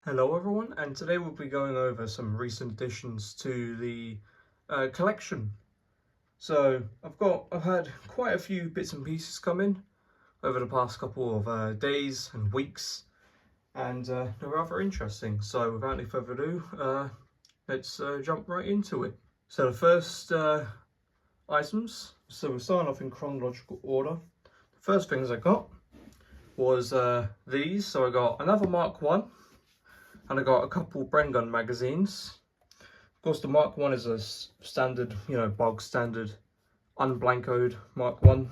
Hello everyone, and today we'll be going over some recent additions to the collection. So I've had quite a few bits and pieces come in over the past couple of days and weeks, and they're rather interesting. So without any further ado, let's jump right into it. So the first items, so we're starting off in chronological order. The first things I got was these. So I got another Mark 1. And I got a couple Bren Gun magazines. Of course, the Mark 1 is a standard, bog standard, unblancoed Mark 1,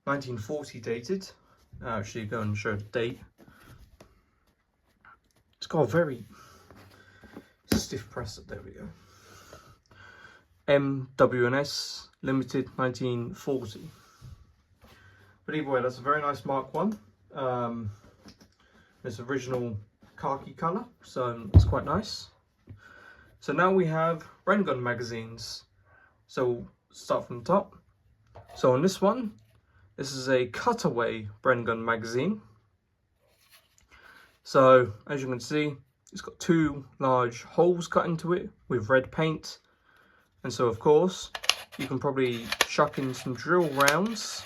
1940 dated. I'll actually go and show the date. It's got a very stiff press. There we go. MWNS Limited 1940. But either way, that's a very nice Mark 1. This original khaki colour, so it's quite nice. So now we have Bren Gun magazines. So we'll start from the top. So on this one, this is a cutaway Bren Gun magazine. So as you can see, it's got two large holes cut into it with red paint. And so of course, you can probably chuck in some drill rounds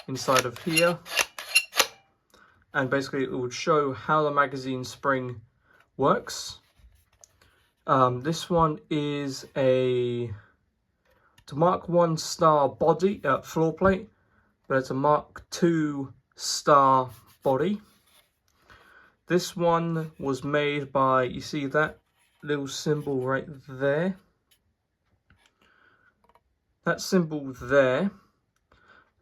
inside of here. And basically it would show how the magazine spring works. This one is a Mark 1 star body floor plate, but it's a Mark 2 star body. This one was made by, you see that little symbol right there? That symbol there,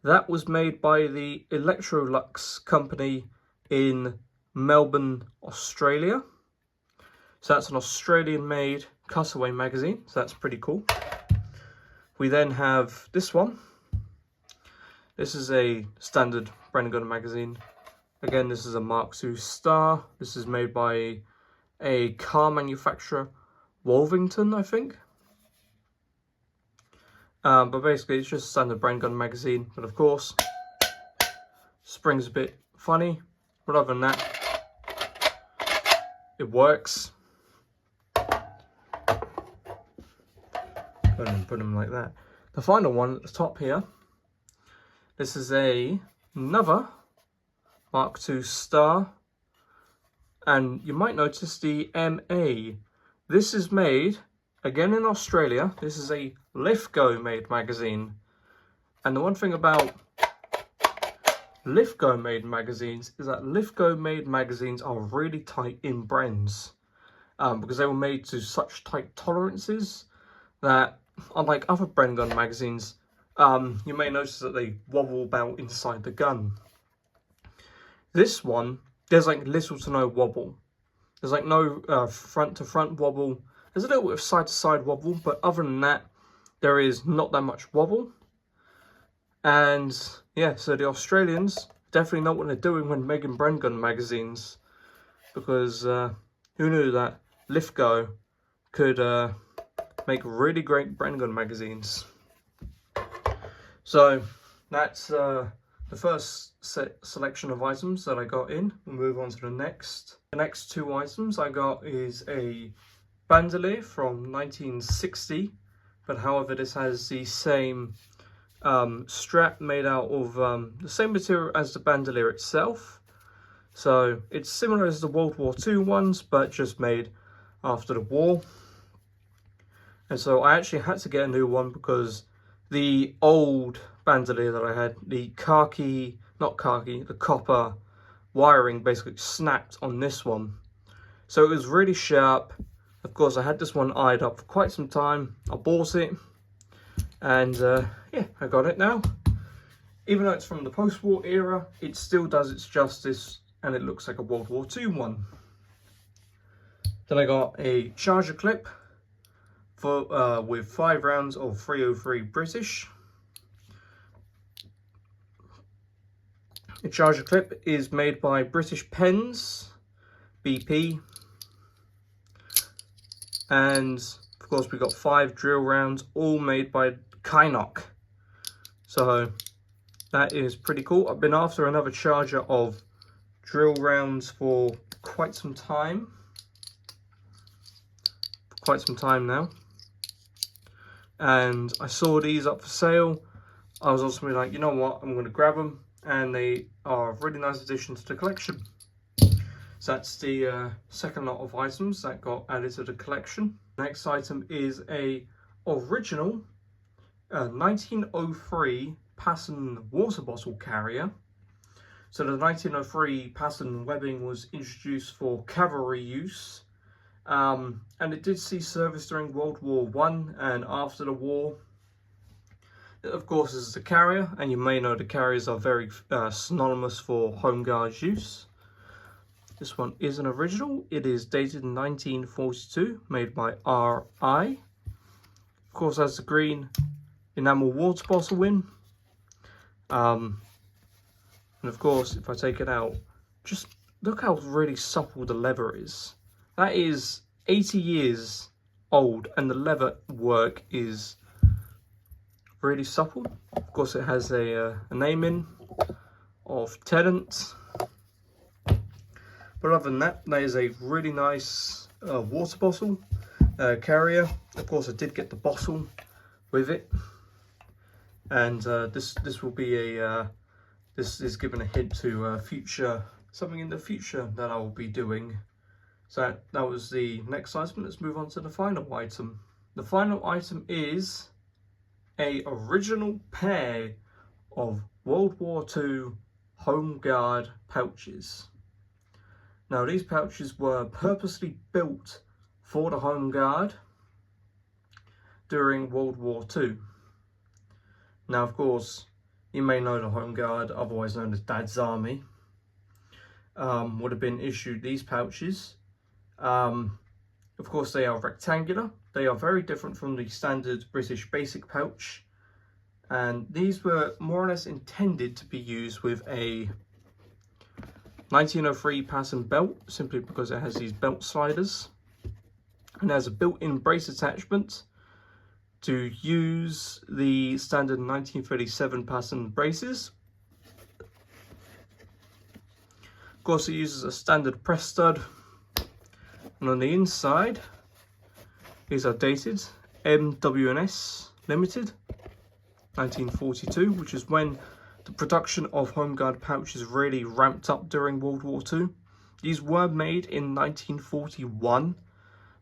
that was made by the Electrolux company in Melbourne, Australia. So that's an Australian made cutaway magazine, so that's pretty cool. We then have this one. This is a standard Bren Gun magazine. Again, this is a Mark II star. This is made by a car manufacturer, Wolvington, I think. But basically it's just a standard Bren Gun magazine, but of course spring's a bit funny. But other than that, it works. Put them like that. The final one at the top here, this is another Mark II star. And you might notice the MA. This is made, again in Australia, this is a Lithgow made magazine. And the one thing about Lithgow made magazines is that Lithgow made magazines are really tight in Brens, because they were made to such tight tolerances that, unlike other Bren Gun magazines, you may notice that they wobble about inside the gun. This one, there's like little to no wobble. There's like no front to front wobble. There's a little bit of side to side wobble, but other than that, there is not that much wobble. And yeah, so the Australians definitely know what they're doing when making Bren Gun magazines, because who knew that Lithgow could make really great Bren Gun magazines. So that's the first selection of items that I got in. We'll move on to the next. The next two items I got is a bandolier from 1960, but however this has the same strap made out of the same material as the bandolier itself. So it's similar as the World War II ones, but just made after the war. And so I actually had to get a new one because the old bandolier that I had, the copper wiring basically snapped on this one. So it was really sharp. Of course, I had this one eyed up for quite some time. I bought it, and yeah, I got it now. Even though it's from the post-war era, it still does its justice, and it looks like a World War II one. Then I got a charger clip for with 5 rounds of 303 British. The charger clip is made by British Pens, BP. And of course we got 5 drill rounds, all made by Kynoch. So that is pretty cool. I've been after another charger of drill rounds for quite some time. Now. And I saw these up for sale. I was also like, you know what, I'm going to grab them, and they are a really nice addition to the collection. So that's the second lot of items that got added to the collection. Next item is a original 1903 Passon water bottle carrier. So the 1903 Passon webbing was introduced for cavalry use, and it did see service during World War I and after the war. Of course, this is a carrier, and you may know the carriers are very synonymous for Home Guards use. This one is an original. It is dated in 1942, made by RI. Of course, has the green enamel water bottle in. And of course, if I take it out, just look how really supple the leather is. That is 80 years old, and the leather work is really supple. Of course, it has a name in of Tennant. But other than that, that is a really nice water bottle carrier. Of course, I did get the bottle with it, and this will be a this is giving a hint to something in the future that I will be doing. So that was the next item. Let's move on to the final item. The final item is a original pair of World War II Home Guard pouches. Now, these pouches were purposely built for the Home Guard during World War II. Now, of course, you may know the Home Guard, otherwise known as Dad's Army, would have been issued these pouches. Of course, they are rectangular. They are very different from the standard British basic pouch. And these were more or less intended to be used with a 1903 Passon belt, simply because it has these belt sliders and has a built-in brace attachment to use the standard 1937 Passon braces. Of course, it uses a standard press stud, and on the inside these are dated MWNS Limited 1942, which is when the production of Home Guard pouches really ramped up during World War II. These were made in 1941,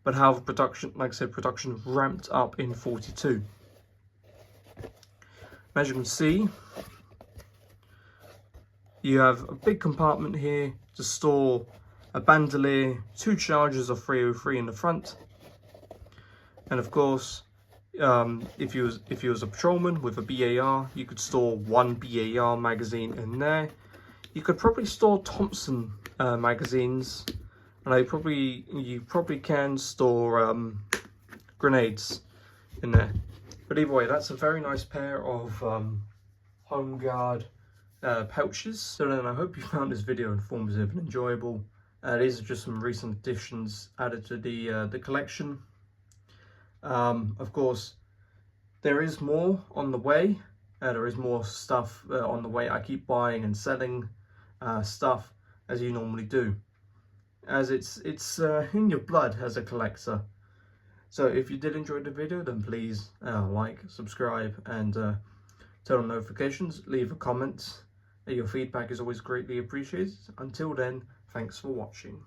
but however, production, like I said, production ramped up in 42. As you can see, you have a big compartment here to store a bandolier, 2 charges of 303 in the front, and of course, if you was a patrolman with a BAR, you could store 1 BAR magazine in there. You could probably store Thompson magazines, and you probably can store grenades in there. But either way, that's a very nice pair of Home Guard pouches. So then, I hope you found this video informative and enjoyable. These are just some recent additions added to the collection. Of course, there is more on the way. There is more stuff on the way. I keep buying and selling stuff as you normally do, as it's in your blood as a collector. So if you did enjoy the video, then please like, subscribe, and turn on notifications. Leave a comment. Your feedback is always greatly appreciated. Until then, thanks for watching.